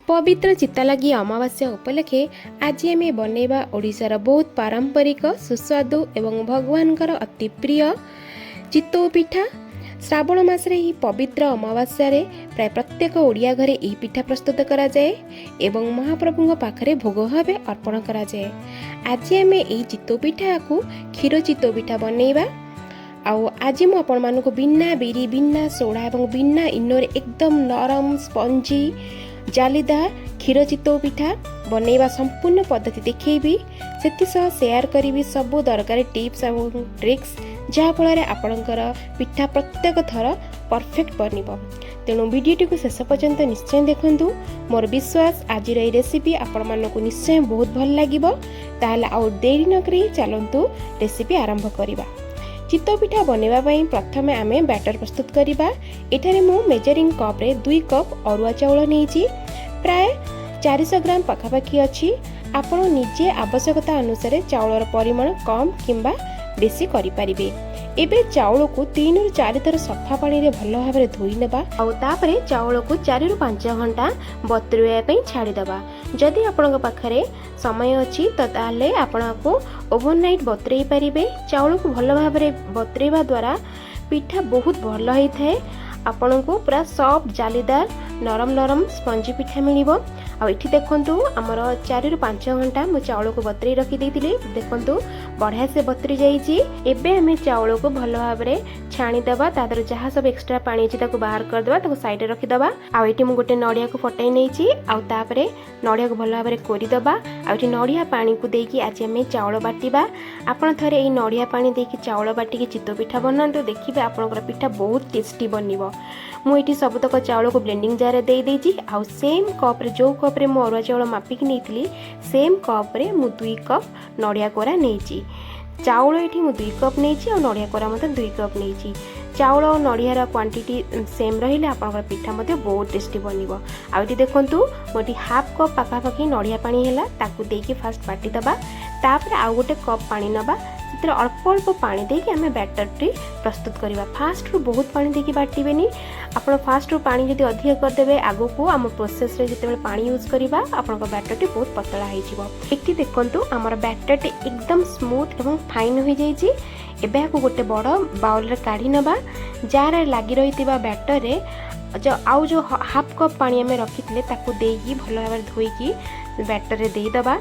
पवित्र चितालागी अमावास्या उपलक्षे आज आम बनैबा ओडिशार बहुत पारंपरिक सुस्वादु एवं भगवानकर अति प्रिय चितौ पिठा। श्रावण मासरे ही पवित्र अमावास्या प्राय प्रत्येक ओडिया घरे यह पिठा प्रस्तुत करा जाए एवं महाप्रभु पाखरे भोग भाव अर्पण करा जाए। आज आम यही चितौ पिठा को क्षीर चितौ पिठा बनैबा। आज मु आपण मानक बिना बिरी बिना सोडा एवं बिना इनोर एकदम नरम स्पंजी जालीदार क्षीर चितौ पिठा बनैबा संपूर्ण पद्धति देखैबी। सेतिसह शेयर करी सबू दरकारी टिप्स और ट्रिक्स जहाँफल आपणकर पिठा प्रत्येक थर परफेक्ट बनिब। तेणु वीडियोटी को शेष पर्यंत निश्चय देखंतु। मोर विश्वास आज रेसिपी आपण मानक निश्चय बहुत भल लागिबो। ताहले आउ देरी न करी चलंतु रेसिपी आरंभ करिबा। चितौ पिठा बनैबा पई प्रथमे आमे बैटर प्रस्तुत करिबा। एठारे मु मेजरिंग कप रे 2 कप अरुआ चाउल नेइची, प्राय 400 ग्राम पाखापाखी अछि। आपण निजे आवश्यकता अनुसार चाउलर परिमाण कम किंबा बेसी करि परिबे। एबे चाउल को 3 रु 4 थर सफा पानी रे भलो भाबरे धोई नेबा। आउ तापरे चाउल को 4 रु 5 घंटा बतुरेया पई छाडी दबा। जदि आपनक पाखरे समय अछि त ताले आपनको ओवरनाइट बतुरेई परिबे। चाउल को भलो भाबरे बतुरेबा द्वारा पिठा बहुत भलो होई थाए। आपनको पूरा सॉफ्ट जालीदार नरम नरम स्पंजी पिठा मिलिबो। आ इठी देखंतु हमर 4 रु 5 घंटा मु चाउल को बतुरेई रखि देइतिली। देखंतु बढ़िया से बतुरी जाइछि। एबे हमें चाउल को भलो भाबरे छाणी दबा। तादर जहाँ सब एक्स्ट्रा पानी अछि ताको बाहर कर दबा, ताको साइड रे रखि दबा। आ इठी मु गोटे नडिया को फटाई नेइछि। आ तापरे नडिया को भलो भाबरे कोरि दबा। आ इठी नडिया पानी को देकी आज हमें चाउल बाटिबा। आपण थरे एई नडिया पानी देकी चाउल बाटी के चितौ पिठा बनांतु। देखिबे आपनकर पिठा बहुत टेस्टी बनिबो। मु इठी सबतक चाउल को ब्लेंडिंग जार रे देई देइछि। आ सेम कप रे जो कप रे मु अरुआ चाउल मापिक नेइथिली सेम कप रे मु 2 कप नडिया कोरा नेइछि। चाउल एठी मु 2 कप नेइछि और नडिया कोरा मते 2 कप नेइछि। चाउल और नडियार क्वांटिटी सेम रहिले आपनकर पिठा मते बहुत टेस्टी बनिबो। आ एठी देखंतु मोटी हाफ कप पाखापाखी नडिया पानी हैला, ताकू देकी फास्ट बाटी दबा। तापर आ गोटे कप पानी नबा। सेतिर अल्प अल्प पानी देकी हमें बैटर टी प्रस्तुत करिबा। फास्ट रु बहुत पानी देकी बाटिबेनी। आपण फास्ट रु पानी जदि अधिक कर देबे आगो को हम प्रोसेस रे जते पानी यूज करिबा आपनका बैटर टी बहुत पतला होई जिवो। एठी देखंतु हमर बैटर टी एकदम स्मूथ एवं फाइन होई जाई छि। एबे को गोटे बड़ बाउल रे काढी नबा। जार लागी रहितिबा बैटर रे जो हाफ कप पानी हमें रखिथिले ताकू देकी भलो भाबरे धोईकी बैटर रे देई दबा।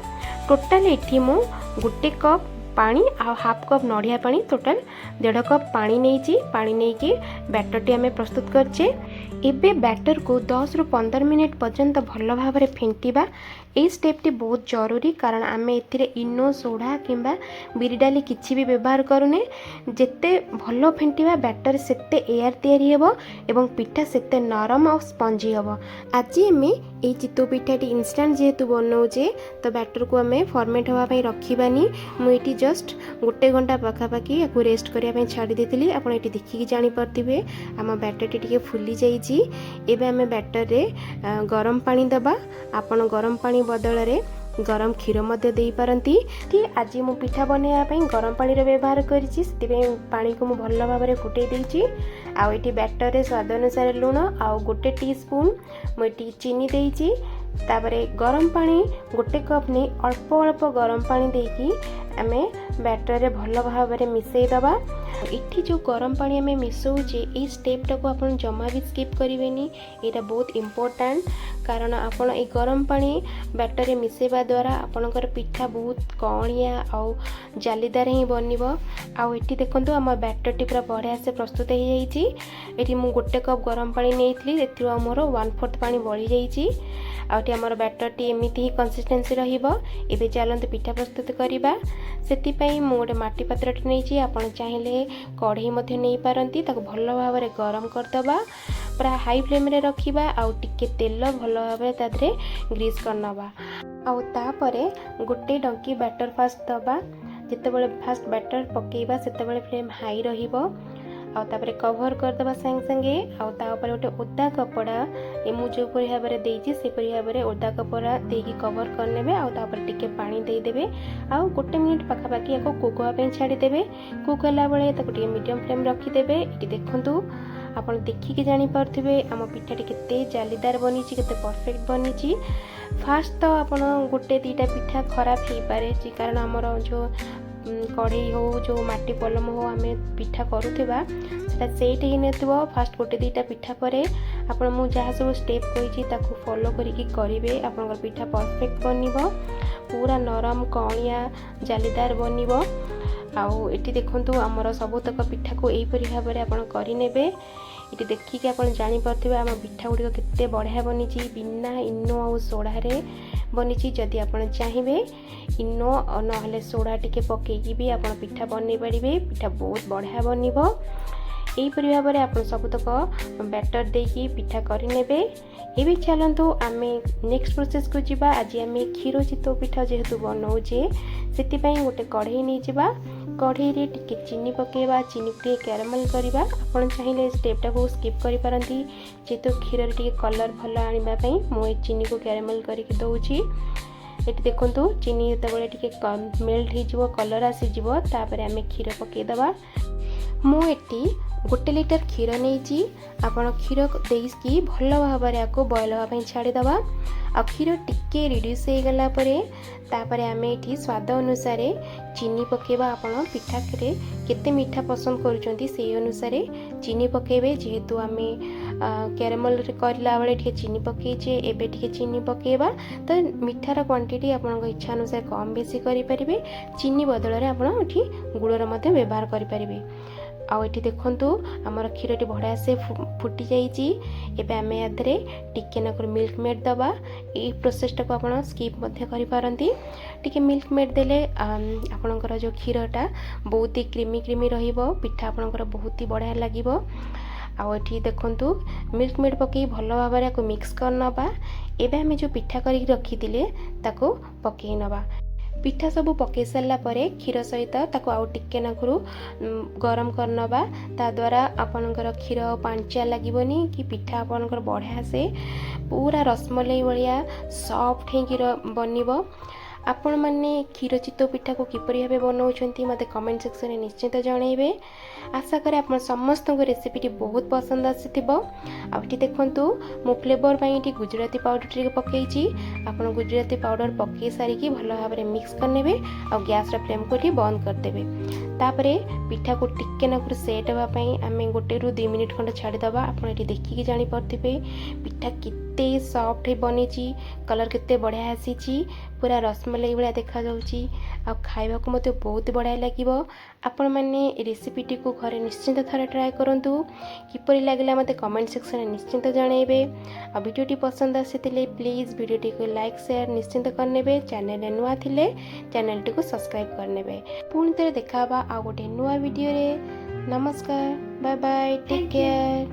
टोटल एठी मु गोटे कप पानी आ हाफ कप नडिया पानी टोटल 1.5 कप पानी नेइची। पानी नेइकी बैटर टी हमें प्रस्तुत करछे। एबे बैटर को 10 रु 15 मिनिट पर्यंत भलो भाबरे फेंटिबा। ए स्टेप टी बहुत जरूरी कारण आमे एथिरे इनो सोडा किंबा बिरी डाली किछि भी व्यवहार करूने। जेते भलो फेंटिबा बैटर सेते एयर तयारी हेबो एवं पिठा सेते नरम और स्पंजी हेबो। आज हमें ए चितौ पिठा टी इंस्टेंट जेहेतु बनौजे तो बैटर को हमें फॉर्मेट होवा पई रखिबानी। मु एटी जस्ट गोटे घंटा पाखापाखी याकू रेस्ट करिया पई छाडी देतिली। आपण एटी देखिकी जानि परतिबे हम बैटर टी टिके फुली जाइछि। एबे हमें बैटर रे गरम पानी दबा। आपण गरम पानी बदल रे गरम क्षीर मध्य देई पारंती। कि आज मु पिठा बनैया पई गरम पानी रे व्यवहार करिछि। सेति पानी को मु भल्ला भाबरे फुटै देइछि। आ एटी बैटर रे स्वाद अनुसार लूण आ गोटे टीस्पून मु एटी चीनी देइछि। तापरे गरम पानी गोटे कप ने अल्प अल्प गरम पानी देकी आमे बैटर रे भल्ला भाबरे मिसई दबा। इठी जो गरम पानी हमें मिसौचे ए स्टेप टाको आपण जमा भी स्किप करिवेनी। एटा बहुत इंपोर्टेंट कारण आपण ए गरम पानी बैटर रे मिसेबा द्वारा आपणकर पिठा बहुत कणिया आउ जालीदार ही बनिबो। आउ एठी देखंतु हम बैटर टी पूरा बढ़िया से प्रस्तुत हो जाइछि। एठी मु गोटे कप गरम पानी नेइथली, एथिरो हमर 1/4 पानी बळी जाइछि। आउटी हमर बैटर टी एमिति ही कंसिस्टेंसी रहिबो। एबे चलंत पिठा प्रस्तुत करिबा। सेति पई मु गोटे माटी पात्र टी नेइछि। आपण चाहिले कढ़ई मध्य नहीं पारंती। ताको भलो भाबरे गरम कर दबा। पूरा हाई फ्लेम रे रखिबा। आउ टिके तेल भलो भाबरे तादरे ग्रीस करनबा। आउ तापरे गोटे डंकी बैटर फास्ट दबा। जेतेबेले फास्ट बैटर पकेइबा सेतेबेले फ्लेम हाई रहिबो। आउ तापरे कवर कर दबा संग संगे। आउ ता ऊपर गोटे ओदा कपड़ा एमु जो परि भाबरे देइछि से परि भाबरे ओदा कपड़ा देकी कवर कर नेबे। आउ ता ऊपर टिके पानी देई देबे। आउ गोटे मिनिट पाखापाखी याको कुक होवा पे छाड़ी देबे। कुक होला बेले ताको टिके मीडियम फ्लेम रखी देबे। इटी देखंतु आपण देखिकी जानी पारथिबे आम पिठाटी केते जालीदार बनी केते परफेक्ट बनी। फास्ट तो आपण गोटे दीटा पिठा खराब हो पारे कारण आमर जो कढ़ई हो जो माटी पलम हो आम पिठा करुवा सेट ही नथिबो। फास्ट गोटे दीटा पिठा परे आपण मु जहाँ सब स्टेप कही फॉलो करिकी करेंगे आपन पिठा परफेक्ट बनिबो पूरा नरम कणिया जालीदार बनिबो। आउ एटी देखंतु हमर सबुतक पिठा को एहीपरि भाव में आपण करिनेबे। ये देखिए आप जानीपे आम पिठा गुड़िक केते बढ़िया बनी बिना इनो आ सोडा रे बनी। जदि आप चाहिए इनो ना सोडा टिके पकईकी भी आप पिठा बनई पारे पिठा बहुत बढ़िया बनब। यहीपरि भाव में आप सबुतक बैटर देकी पिठा करेंगे। ये चलतु आम नेक्स्ट प्रोसेस को जीवा। आज आम क्षीर चितौ पिठा जेहेतु बनाऊे से गोटे कढ़ई नहीं जावा। कढ़ई रे टिके चीनी पकेबा चीनी टे कैरामेल करवा। आपन चाहिए स्टेपटा को स्किप करि पारंती जेहेतु क्षीर रे टिके कलर भल आनिबा पई मु चीनी को कैरामेल करके दउची। एटी देखंतु चीनी जतबेले टिके मेल्ट हो जिवो कलर आसी जिवो तापर आमे क्षीर पके दबा। मु एटी 1 लिटर क्षीर नहीं आपड़ क्षीर देकी भल भाव में आपको बॉयल हाँपाई छाड़ीदवा। आ क्षीर टिके रिड्यूस हो गला तापर आम ये स्वाद अनुसार चीनी पकेबा। आपण पिठा केते मीठा पसंद करुँच से अनुसार चीनी पकेबे जेहेतु आम कैरामेल करला बेले टिके चीनी पकईचे एबे टिके चीनी पकेबा तो मिठार क्वांटिटी आपण इच्छा अनुसार कम बेसी करें। चीनी बदल में आपण गुड़र व्यवहार करें। आउ ये देखंतु आमर क्षीरटी बढ़िया से फुटी जाइए। आम यादे टिके नकर मिल्क मेड दबा। ये प्रोसेसटा को आप स्किप करि पारंती। टिके मिल्क मेड देले आपणकर जो क्षीरटा बहुत ही क्रीमी क्रीमी रहिबो पिठा आपणकर बहुत ही बढ़िया लागिबो। आउ ये देखंतु मिल्क मेड पकई भल भाव में आपको मिक्स कर नबा। एबे आम जो पिठा करी रखी ताको पकई नबा। पिठा सब पकई सारा क्षीर सहित ताको आउ टिके नाकुरु गरम कर नबा। ता द्वारा आपनकर क्षीर पांचा लागबनी कि पिठा आपनकर बढ़िया से पूरा रसमलाई भाया सॉफ्ट हो बनिबो। आपण माने क्षीर चितौ पिठा को किपरि भाबे बनाउछंती मते कमेंट सेक्शन में निश्चित जनइबे। आशा करे आप समस्त रेसिपीटी बहुत पसंद आसीथिबो। आ देखंतु मो फ्लेवर पाई गुजराती पाउडर टिके पकईची। आपण गुजराती पाउडर पकई सारिकी भल भाव में मिक्स करनेबे और गैस रा फ्लेम को बंद करदेबे। तापरे पिठा को टिके नाकुर सेट होगापाई आम 1 ରୁ 2 मिनिट खंड छाड़ीदबा। आप देखिकी जानीपे पिठा केते सॉफ्ट बनी कलर केते बढ़िया आसी पूरा रसमलाई भाया देखा जाउची। आ खाइबा को मते बहुत बढ़िया लागिबो। आपण माने रेसिपीटी को घरे निश्चिंत थरे ट्राए करंतु किपरि लागला मते कमेंट सेक्शन में निश्चिंत जणाइबे। आ वीडियोटी पसंद आसीथिले प्लीज वीडियोटी को लाइक शेयर निश्चिंत करनेबे। चैनल रे नुआ थिले चैनलटी को सब्सक्राइब करनेबे। पुणी थे देखा आ गोटे नुआ वीडियो रे। नमस्कार बाय बाय टेक केयर।